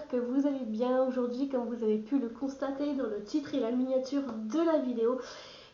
j'espère que vous allez bien. Aujourd'hui, comme vous avez pu le constater dans le titre et la miniature de la vidéo,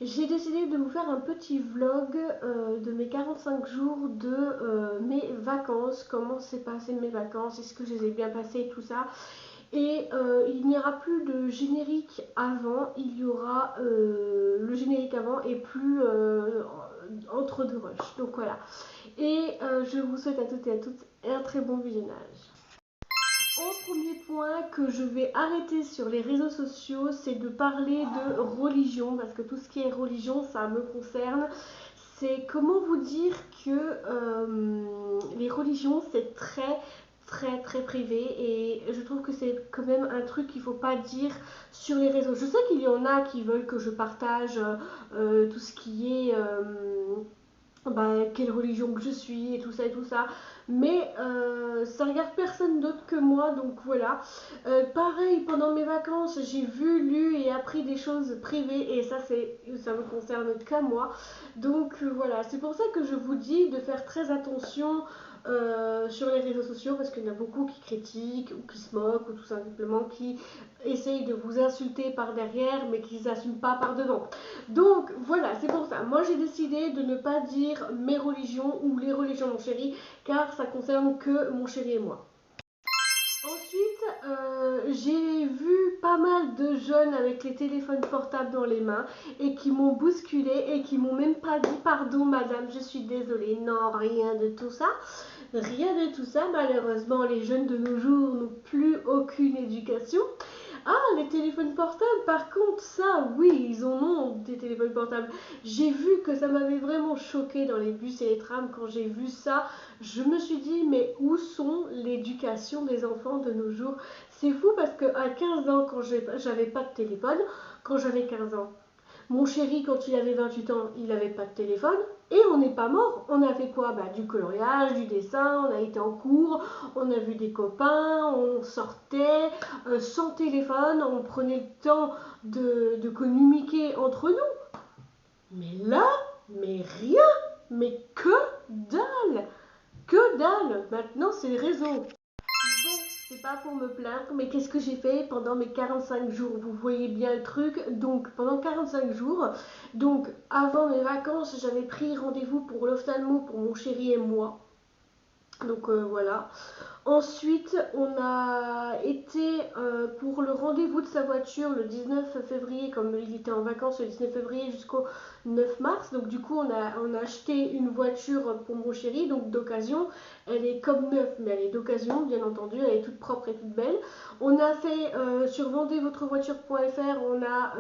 j'ai décidé de vous faire un petit vlog de mes 45 jours de mes vacances, comment s'est passé mes vacances, est-ce que je les ai bien passées, tout ça. Et il n'y aura plus de générique avant, il y aura le générique avant et plus entre deux rushs. Donc voilà. Et je vous souhaite à toutes et à tous un très bon visionnage. En premier point que je vais arrêter sur les réseaux sociaux, c'est de parler de religion, parce que tout ce qui est religion, ça me concerne. C'est comment vous dire que les religions, c'est très privé, et je trouve que c'est quand même un truc qu'il ne faut pas dire sur les réseaux. Je sais qu'il y en a qui veulent que je partage tout ce qui est quelle religion que je suis et tout ça, mais ça regarde personne d'autre que moi, donc voilà. Pareil, pendant mes vacances, j'ai vu, lu et appris des choses privées, et ça me concerne qu'à moi, donc voilà, c'est pour ça que je vous dis de faire très attention sur les réseaux sociaux, parce qu'il y en a beaucoup qui critiquent ou qui se moquent ou tout simplement qui essayent de vous insulter par derrière mais qui ne s'assument pas par devant. Donc voilà, c'est pour ça. Moi j'ai décidé de ne pas dire mes religions ou les religions de mon chéri, car ça concerne que mon chéri et moi. Ensuite, j'ai vu pas mal de jeunes avec les téléphones portables dans les mains et qui m'ont bousculé et qui m'ont même pas dit pardon madame, je suis désolée. Non, rien de tout ça. Rien de tout ça. Malheureusement, les jeunes de nos jours n'ont plus aucune éducation. Ah, les téléphones portables, par contre, ça, oui, ils en ont des téléphones portables. J'ai vu que ça m'avait vraiment choqué dans les bus et les trams quand j'ai vu ça. Je me suis dit, mais où sont l'éducation des enfants de nos jours? C'est fou parce qu'à 15 ans, quand j'avais pas de téléphone, quand j'avais 15 ans, mon chéri, quand il avait 28 ans, il n'avait pas de téléphone. Et on n'est pas mort. On a fait quoi? Du coloriage, du dessin, on a été en cours, on a vu des copains, on sortait sans téléphone, on prenait le temps de communiquer entre nous. Mais là, mais rien, mais que dalle, que dalle. Maintenant, c'est les réseaux. Bon, c'est pas pour me plaindre, mais qu'est-ce que j'ai fait pendant mes 45 jours? Vous voyez bien le truc. Donc, pendant 45 jours, donc avant mes vacances, j'avais pris rendez-vous pour l'ophtalmo pour mon chéri et moi. Donc voilà. Ensuite, on a été pour le rendez-vous de sa voiture le 19 février, comme il était en vacances le 19 février jusqu'au 9 mars. Donc du coup, on a acheté une voiture pour mon chéri, donc d'occasion. Elle est comme neuve, mais elle est d'occasion, bien entendu. Elle est toute propre et toute belle. On a fait sur vendezvotrevoiture.fr, on a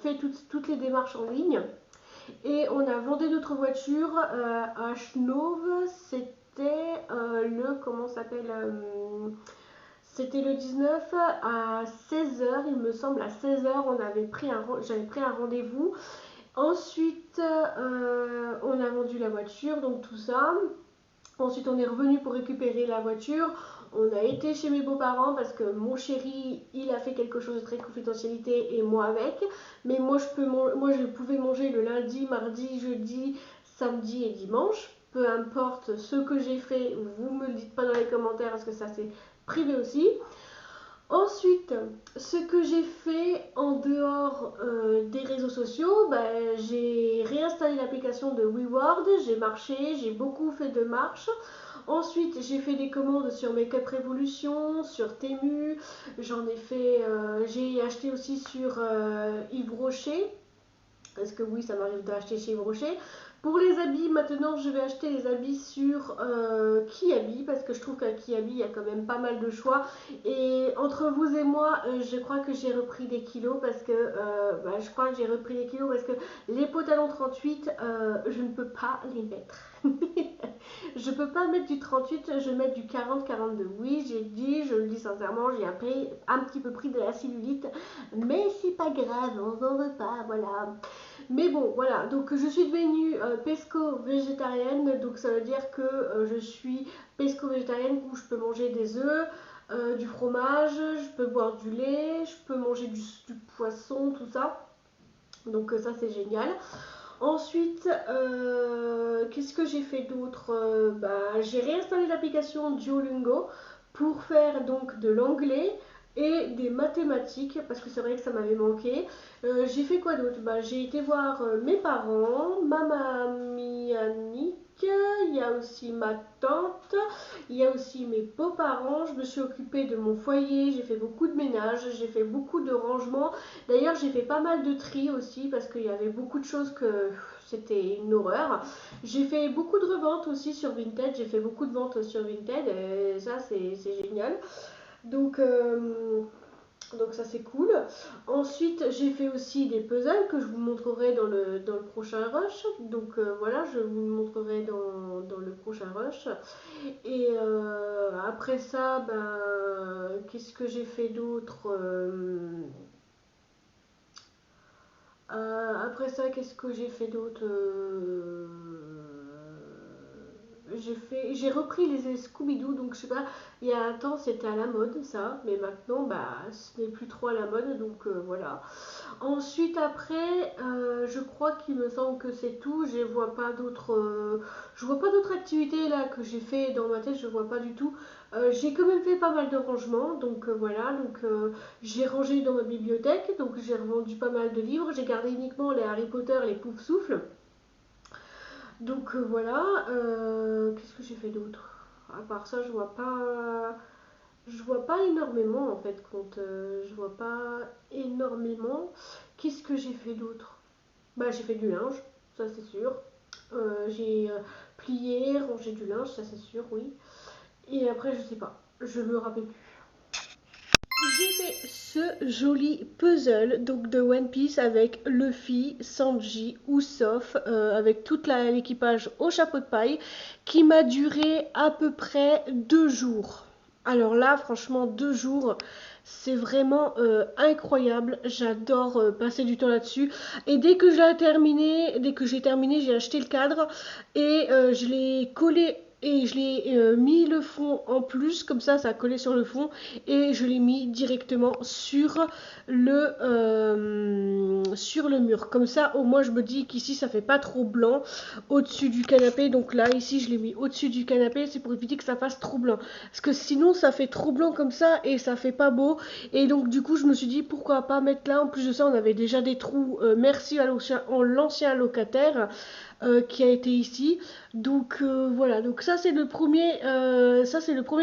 fait toutes les démarches en ligne. Et on a vendu notre voiture à Chenauve. C'était comment ça s'appelle c'était le 19 à 16 h, il me semble. À 16 h, j'avais pris un rendez-vous. Ensuite, on a vendu la voiture, donc tout ça. Ensuite, on est revenu pour récupérer la voiture. On a été chez mes beaux-parents parce que mon chéri, il a fait quelque chose de très confidentialité et moi avec. Mais moi, je pouvais manger le lundi, mardi, jeudi, samedi et dimanche. Peu importe ce que j'ai fait, vous me le dites pas dans les commentaires parce que ça c'est privé aussi. Ensuite, ce que j'ai fait en dehors des réseaux sociaux, j'ai réinstallé l'application de WeWord, j'ai marché, j'ai beaucoup fait de marches. Ensuite, j'ai fait des commandes sur Makeup Revolution, sur Temu, j'ai acheté aussi sur Yves Rocher, parce que oui, ça m'arrive d'acheter chez Yves Rocher. Pour les habits, maintenant, je vais acheter les habits sur Kiabi, parce que je trouve qu'à Kiabi, il y a quand même pas mal de choix. Et entre vous et moi, je crois que j'ai repris des kilos, parce que les pantalons 38, je ne peux pas les mettre. Je peux pas mettre du 38, je vais mettre du 40-42. Oui, je le dis sincèrement, j'ai un petit peu pris de la cellulite, mais c'est pas grave, on n'en veut pas, voilà. Mais bon, voilà, donc je suis devenue pesco-végétarienne, donc ça veut dire que je suis pesco-végétarienne où je peux manger des œufs, du fromage, je peux boire du lait, je peux manger du poisson, tout ça. Donc ça c'est génial. Ensuite, qu'est-ce que j'ai fait d'autre? J'ai réinstallé l'application Duolingo pour faire donc de l'anglais et des mathématiques parce que c'est vrai que ça m'avait manqué. J'ai fait quoi d'autre? Bah, j'ai été voir mes parents, ma mamie Annick, il y a aussi ma tante, il y a aussi mes beaux-parents. Je me suis occupée de mon foyer, j'ai fait beaucoup de ménage, j'ai fait beaucoup de rangement. D'ailleurs, j'ai fait pas mal de tri aussi parce qu'il y avait beaucoup de choses que c'était une horreur. J'ai fait beaucoup de reventes aussi sur Vinted, j'ai fait beaucoup de ventes sur Vinted et ça c'est génial. Donc, donc ça c'est cool. Ensuite j'ai fait aussi des puzzles que je vous montrerai dans le prochain rush. Donc voilà, je vous montrerai dans le prochain rush. Et après ça, ben, qu'est-ce que j'ai fait d'autre? Après ça, qu'est-ce que j'ai fait d'autre? J'ai repris les Scooby-Doo, donc je sais pas, il y a un temps c'était à la mode ça, mais maintenant bah ce n'est plus trop à la mode, donc voilà. Ensuite après, je crois qu'il me semble que c'est tout. Je vois pas d'autres activités là que j'ai fait dans ma tête, je vois pas du tout. J'ai quand même fait pas mal de rangements, donc voilà. Donc j'ai rangé dans ma bibliothèque, donc j'ai revendu pas mal de livres. J'ai gardé uniquement les Harry Potter, les Poufsouffles. Donc voilà. Qu'est-ce que j'ai fait d'autre? À part ça, je vois pas énormément en fait. Je vois pas énormément. Qu'est-ce que j'ai fait d'autre? Bah j'ai fait du linge, ça c'est sûr. J'ai plié, rangé du linge, ça c'est sûr, oui. Et après je sais pas, je me rappelle plus. J'ai fait ce joli puzzle donc de One Piece avec Luffy, Sanji, Usopp, avec toute l'équipage au chapeau de paille, qui m'a duré à peu près 2 jours. Alors là, franchement, 2 jours, c'est vraiment incroyable. J'adore passer du temps là-dessus. Et dès que j'ai terminé, j'ai acheté le cadre et je l'ai collé et je l'ai mis le fond en plus, comme ça a collé sur le fond et je l'ai mis directement sur le mur. Comme ça, au moins, je me dis qu'ici, ça fait pas trop blanc au-dessus du canapé. Donc là, ici, je l'ai mis au-dessus du canapé. C'est pour éviter que ça fasse trop blanc. Parce que sinon, ça fait trop blanc comme ça et ça fait pas beau. Et donc, du coup, je me suis dit, pourquoi pas mettre là. En plus de ça, on avait déjà des trous. Merci à l'ancien locataire. Qui a été ici. Donc voilà, donc ça c'est le premier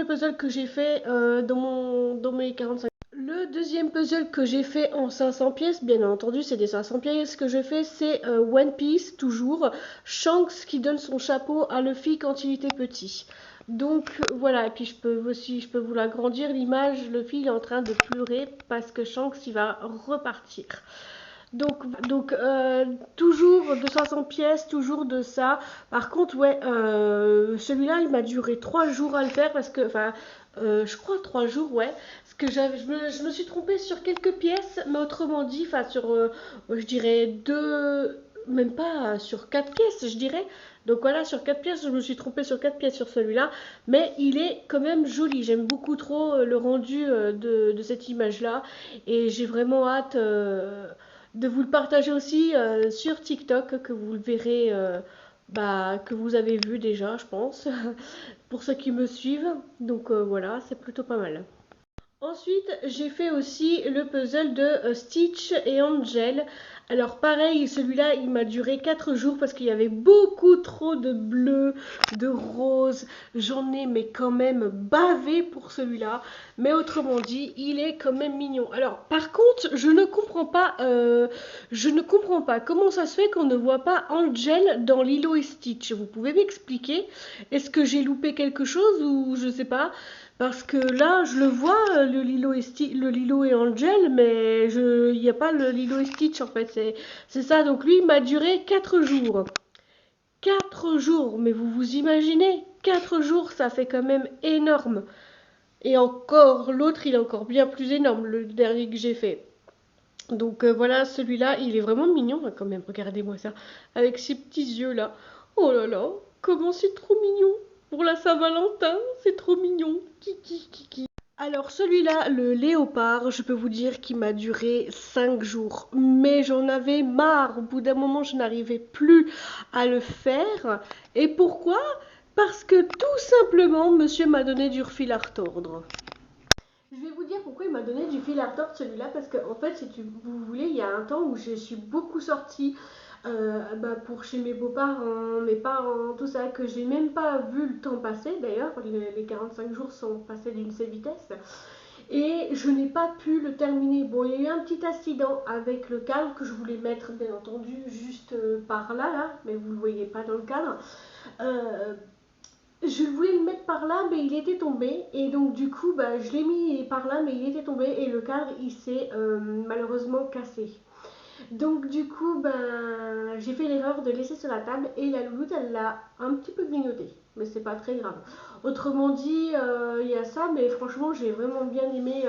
puzzle que j'ai fait dans mes 45. Le deuxième puzzle que j'ai fait en 500 pièces, bien entendu c'est des 500 pièces que je fais, c'est One Piece toujours, Shanks qui donne son chapeau à Luffy quand il était petit. Donc voilà, et puis je peux vous l'agrandir l'image, Luffy il est en train de pleurer parce que Shanks il va repartir. Donc toujours de 500 pièces, toujours de ça. Par contre, ouais, celui-là, il m'a duré 3 jours à le faire parce que, enfin, je crois 3 jours, ouais. Parce que je me suis trompée sur quelques pièces, mais autrement dit, enfin, je dirais même pas sur 4 pièces, je dirais. Donc voilà, sur 4 pièces, je me suis trompée sur 4 pièces sur celui-là. Mais il est quand même joli. J'aime beaucoup trop le rendu de cette image-là. Et j'ai vraiment hâte de vous le partager aussi sur TikTok, que vous le verrez, bah, que vous avez vu déjà, je pense, pour ceux qui me suivent. Donc voilà, c'est plutôt pas mal. Ensuite, j'ai fait aussi le puzzle de Stitch et Angel. Alors pareil, celui-là, il m'a duré 4 jours parce qu'il y avait beaucoup trop de bleu, de rose. J'en ai mais quand même bavé pour celui-là. Mais autrement dit, il est quand même mignon. Alors par contre, je ne comprends pas comment ça se fait qu'on ne voit pas Angel dans Lilo et Stitch. Vous pouvez m'expliquer? Est-ce que j'ai loupé quelque chose ou je sais pas? Parce que là, je le vois, le Lilo et Angel, mais il n'y a pas le Lilo et Stitch en fait. C'est ça, donc lui, il m'a duré 4 jours. 4 jours, mais vous imaginez? 4 jours, ça fait quand même énorme. Et encore, l'autre, il est encore bien plus énorme, le dernier que j'ai fait. Donc voilà, celui-là, il est vraiment mignon hein, quand même. Regardez-moi ça, avec ses petits yeux là. Oh là là, comment c'est trop mignon. Pour la Saint-Valentin, c'est trop mignon. Kiki, kiki. Alors celui-là, le léopard, je peux vous dire qu'il m'a duré 5 jours. Mais j'en avais marre. Au bout d'un moment, je n'arrivais plus à le faire. Et pourquoi? Parce que tout simplement, monsieur m'a donné du fil à retordre. Je vais vous dire pourquoi il m'a donné du fil à retordre celui-là, parce que en fait, si vous voulez, il y a un temps où je suis beaucoup sortie pour chez mes beaux-parents, mes parents, tout ça, que j'ai même pas vu le temps passer. D'ailleurs, les 45 jours sont passés d'une seule vitesse. Et je n'ai pas pu le terminer. Bon, il y a eu un petit accident avec le cadre que je voulais mettre, bien entendu, juste par là, là, mais vous ne le voyez pas dans le cadre. Euh, je voulais le mettre par là, mais il était tombé. Et donc, du coup, je l'ai mis par là, mais il était tombé. Et le cadre, il s'est malheureusement cassé. Donc, du coup, j'ai fait l'erreur de laisser sur la table. Et la louloute, elle l'a un petit peu grignoté. Mais c'est pas très grave. Autrement dit, il y a ça. Mais franchement, j'ai vraiment bien aimé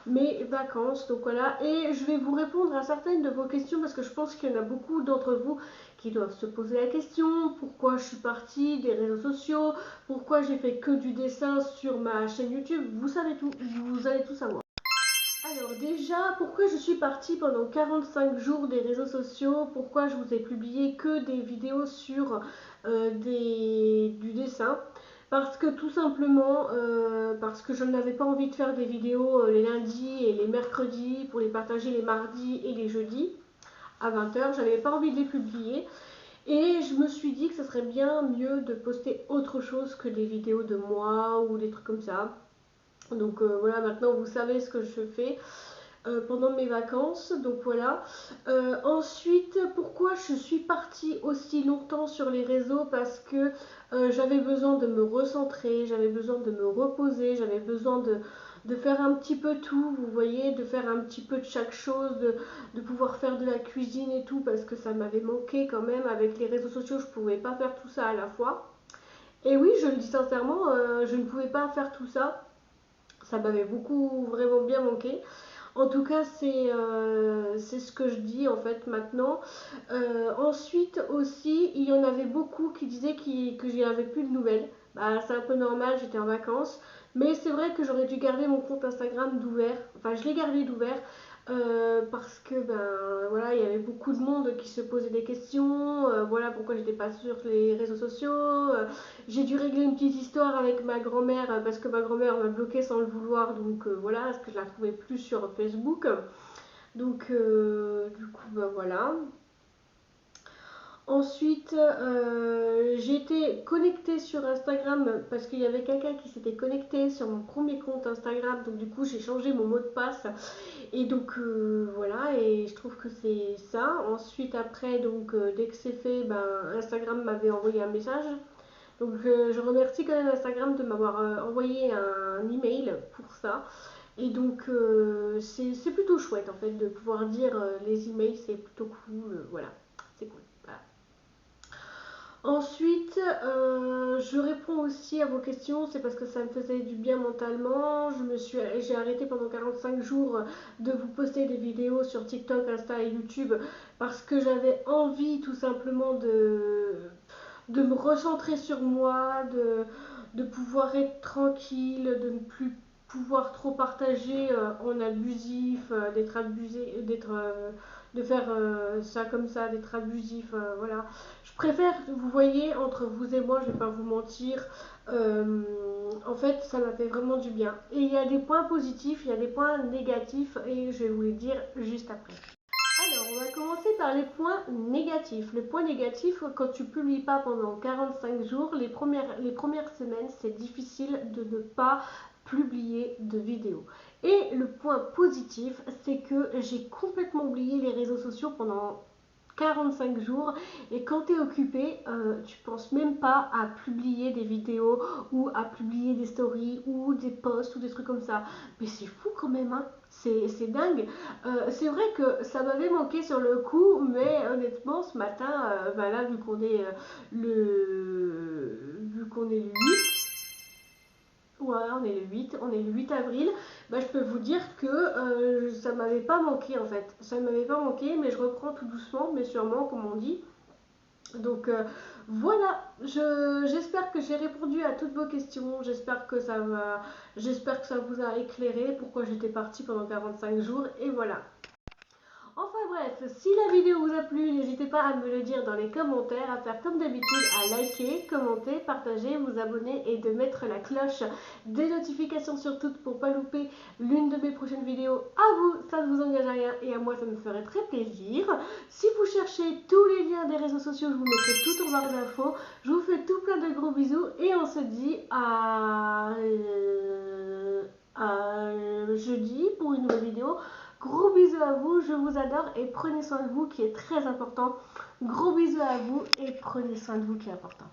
mes vacances. Donc voilà. Et je vais vous répondre à certaines de vos questions parce que je pense qu'il y en a beaucoup d'entre vous qui doivent se poser la question, pourquoi je suis partie des réseaux sociaux, pourquoi j'ai fait que du dessin sur ma chaîne YouTube. Vous savez tout, vous allez tout savoir. Alors déjà, pourquoi je suis partie pendant 45 jours des réseaux sociaux, pourquoi je vous ai publié que des vidéos sur du dessin, parce que tout simplement, parce que je n'avais pas envie de faire des vidéos les lundis et les mercredis pour les partager les mardis et les jeudis à 20h, j'avais pas envie de les publier. Et je me suis dit que ce serait bien mieux de poster autre chose que des vidéos de moi ou des trucs comme ça. Donc voilà, maintenant vous savez ce que je fais pendant mes vacances. Donc voilà. Ensuite, pourquoi je suis partie aussi longtemps sur les réseaux? Parce que j'avais besoin de me recentrer, j'avais besoin de me reposer, j'avais besoin de faire un petit peu tout, vous voyez, de faire un petit peu de chaque chose, de pouvoir faire de la cuisine et tout, parce que ça m'avait manqué quand même. Avec les réseaux sociaux, je ne pouvais pas faire tout ça à la fois. Et oui, je le dis sincèrement, je ne pouvais pas faire tout ça. Ça m'avait beaucoup vraiment bien manqué. En tout cas, c'est ce que je dis en fait maintenant. Ensuite aussi, il y en avait beaucoup qui disaient que j'y avais plus de nouvelles. C'est un peu normal, j'étais en vacances. Mais c'est vrai que j'aurais dû garder mon compte Instagram d'ouvert. Enfin, je l'ai gardé d'ouvert parce que voilà, il y avait beaucoup de monde qui se posait des questions. Voilà pourquoi j'étais pas sur les réseaux sociaux. J'ai dû régler une petite histoire avec ma grand-mère parce que ma grand-mère m'a bloqué sans le vouloir. Donc voilà, parce que je la trouvais plus sur Facebook. Donc du coup, voilà. Ensuite, j'étais connectée sur Instagram parce qu'il y avait quelqu'un qui s'était connecté sur mon premier compte Instagram. Donc du coup, j'ai changé mon mot de passe. Et donc voilà, et je trouve que c'est ça. Ensuite, après, donc dès que c'est fait, Instagram m'avait envoyé un message. Donc je remercie quand même Instagram de m'avoir envoyé un email pour ça. Et donc c'est plutôt chouette en fait de pouvoir dire les emails, c'est plutôt cool. Voilà, c'est cool. Voilà. Ensuite, je réponds aussi à vos questions, c'est parce que ça me faisait du bien mentalement. J'ai arrêté pendant 45 jours de vous poster des vidéos sur TikTok, Insta et YouTube parce que j'avais envie tout simplement de me recentrer sur moi, de pouvoir être tranquille, de ne plus pouvoir trop partager en abusif, d'être abusé, de faire ça comme ça, d'être abusif, voilà. Je préfère, vous voyez, entre vous et moi, je vais pas vous mentir, en fait, ça m'a fait vraiment du bien. Et il y a des points positifs, il y a des points négatifs, et je vais vous les dire juste après. Alors, on va commencer par les points négatifs. Le point négatif, quand tu publies pas pendant 45 jours, les premières semaines, c'est difficile de ne pas publier de vidéos. Et le point positif, c'est que j'ai complètement oublié les réseaux sociaux pendant 45 jours et quand tu es occupé, tu penses même pas à publier des vidéos ou à publier des stories ou des posts ou des trucs comme ça. Mais c'est fou quand même, hein. C'est dingue. C'est vrai que ça m'avait manqué sur le coup, mais honnêtement, ce matin, là, vu qu'on est le 8, ouais, on est le 8 avril, je peux vous dire que ça m'avait pas manqué en fait. Ça m'avait pas manqué, mais je reprends tout doucement, mais sûrement, comme on dit. Donc voilà, j'espère que j'ai répondu à toutes vos questions, j'espère que ça vous a éclairé pourquoi j'étais partie pendant 45 jours et voilà. Enfin bref. bref, si la vidéo vous a plu, n'hésitez pas à me le dire dans les commentaires, à faire comme d'habitude, à liker, commenter, partager, vous abonner et de mettre la cloche des notifications sur toutes pour pas louper l'une de mes prochaines vidéos. À vous, ça ne vous engage à rien et à moi ça me ferait très plaisir. Si vous cherchez tous les liens des réseaux sociaux, je vous mettrai tout en barre d'infos. Je vous fais tout plein de gros bisous et on se dit à jeudi pour une nouvelle vidéo. Gros bisous à vous, je vous adore et prenez soin de vous qui est très important. Gros bisous à vous et prenez soin de vous qui est important.